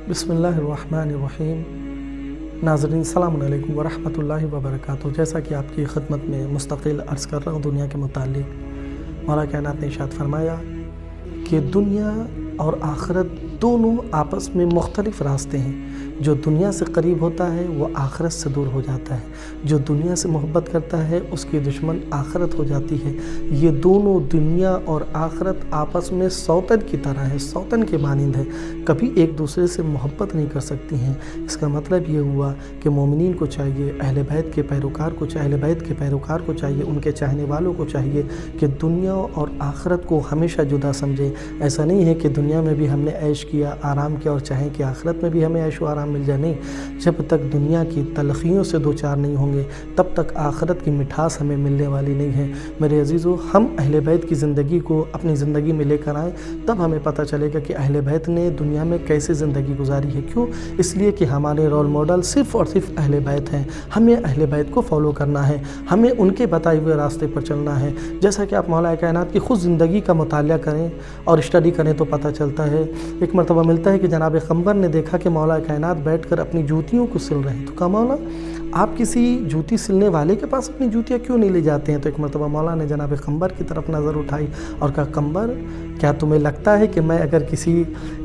बिस्मिल्लाहिर्रहमानिर्रहीम। नाज़रीन सलाम अलैकुम वरहमतुल्लाहि वबरकातुहू। जैसा कि आपकी खिदमत में मुस्तकिल अर्ज़ कर रहा हूँ दुनिया के मुताल्लिक़, मौला कायनात ने इरशाद फरमाया कि दुनिया और आखिरत दोनों आपस में मुख्तलिफ़ रास्ते हैं। जो दुनिया से करीब होता है वो आखिरत से दूर हो जाता है, जो दुनिया से मोहब्बत करता है उसकी दुश्मन आखिरत हो जाती है। ये दोनों दुनिया और आखिरत आपस में सौतन की तरह है, सौतन के मानिंद है, कभी एक दूसरे से मोहब्बत नहीं कर सकती हैं। इसका मतलब ये हुआ कि मोमिनीन को चाहिए, अहले बैत के पैरोकार को चाहिए, अहले बैत के पैरोकार को चाहिए, उनके चाहने वालों को चाहिए कि दुनिया और आखिरत को हमेशा जुदा समझें। ऐसा नहीं है कि दुनिया में भी हमने ऐश किया, आराम किया और चाहें कि आखिरत में भी हमें ऐश व आराम मिल जाए। नहीं, जब तक दुनिया की तलखियों से दो चार नहीं होंगे तब तक आखिरत की मिठास हमें मिलने वाली नहीं है। मेरे अजीज़ों, हम अहले बैत की ज़िंदगी को अपनी ज़िंदगी में लेकर आएँ, तब हमें पता चलेगा कि अहले बैत ने दुनिया में कैसे ज़िंदगी गुजारी है। क्यों? इसलिए कि हमारे रोल मॉडल सिर्फ़ और सिर्फ अहले बैत हैं। हमें अहले बैत को फॉलो करना है, हमें उनके बताए हुए रास्ते पर चलना है। जैसा कि आप मौला कायनात की ख़ुद ज़िंदगी का मुताला करें और स्टडी करें तो पता चलता है। एक मरतबा मिलता है कि जनाब क़म्बर ने देखा कि मौला कायनात बैठकर अपनी जूतियों को सिल रहे हैं। तो कहा, मौला आप किसी जूती सिलने वाले के पास अपनी जूतियाँ क्यों नहीं ले जाते हैं? तो एक मरतबा मौला ने जनाब क़म्बर की तरफ नज़र उठाई और कहा, क़म्बर, क्या तुम्हें लगता है कि मैं अगर किसी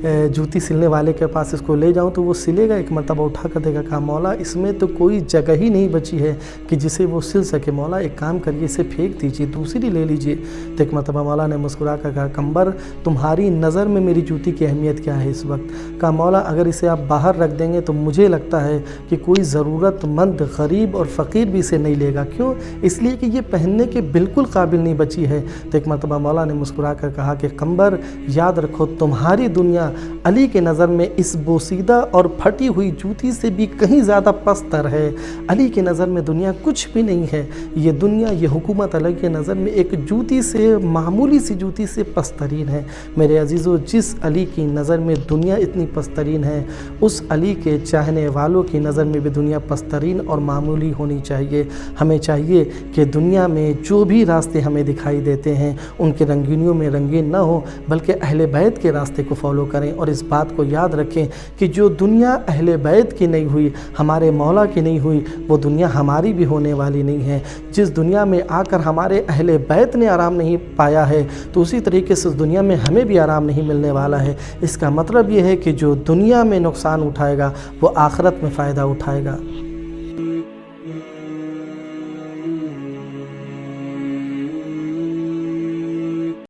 जूती सिलने वाले के पास इसको ले जाऊं तो वो सिलेगा? एक मरतबा उठा कर देगा। कहा, मौला इसमें तो कोई जगह ही नहीं बची है कि जिसे वो सिल सके। मौला एक काम करिए, इसे फेंक दीजिए, दूसरी ले लीजिए। तो एक मरतबा मौला ने मुस्कुरा कर कहा, क़म्बर, तुम्हारी नज़र में मेरी जूती की अहमियत क्या है इस वक्त? कहा, मौला अगर इसे आप बाहर रख देंगे तो मुझे लगता है कि कोई ज़रूरतमंद, गरीब और फ़कीर भी इसे नहीं लेगा। क्यों? इसलिए कि ये पहनने के बिल्कुल काबिल नहीं बची है। तो एक मरतबा मौला ने मुस्कुरा कर कहा कि क़म्बर, याद रखो तुम्हारी दुनिया अली के नज़र में इस बोसीदा और फटी हुई जूती से भी कहीं ज़्यादा पस्तर है। अली के नज़र में दुनिया कुछ भी नहीं है। ये दुनिया, ये हुकूमत अली के नज़र में एक जूती से, मामूली सी जूती से पस्तरीन है। मेरे अजीज़ों, जिस अली की नज़र में दुनिया इतनी पस्तरीन है, उस अली के चाहने वालों की नज़र में भी दुनिया पस्तरीन और मामूली होनी चाहिए। हमें चाहिए कि दुनिया में जो भी रास्ते हमें दिखाई देते हैं उनके रंगीनियों में रंगीन न हो, बल्कि अहले बैत के रास्ते को फॉलो करें। और इस बात को याद रखें कि जो दुनिया अहले बैत की नहीं हुई, हमारे मौला की नहीं हुई, वो दुनिया हमारी भी होने वाली नहीं है। जिस दुनिया में आकर हमारे अहले बैत ने आराम नहीं पाया है, तो उसी तरीके से उस दुनिया में हमें भी आराम नहीं मिलने वाला है। इसका मतलब ये है कि जो दुनिया में नुकसान उठाएगा वो आखिरत में फ़ायदा उठाएगा।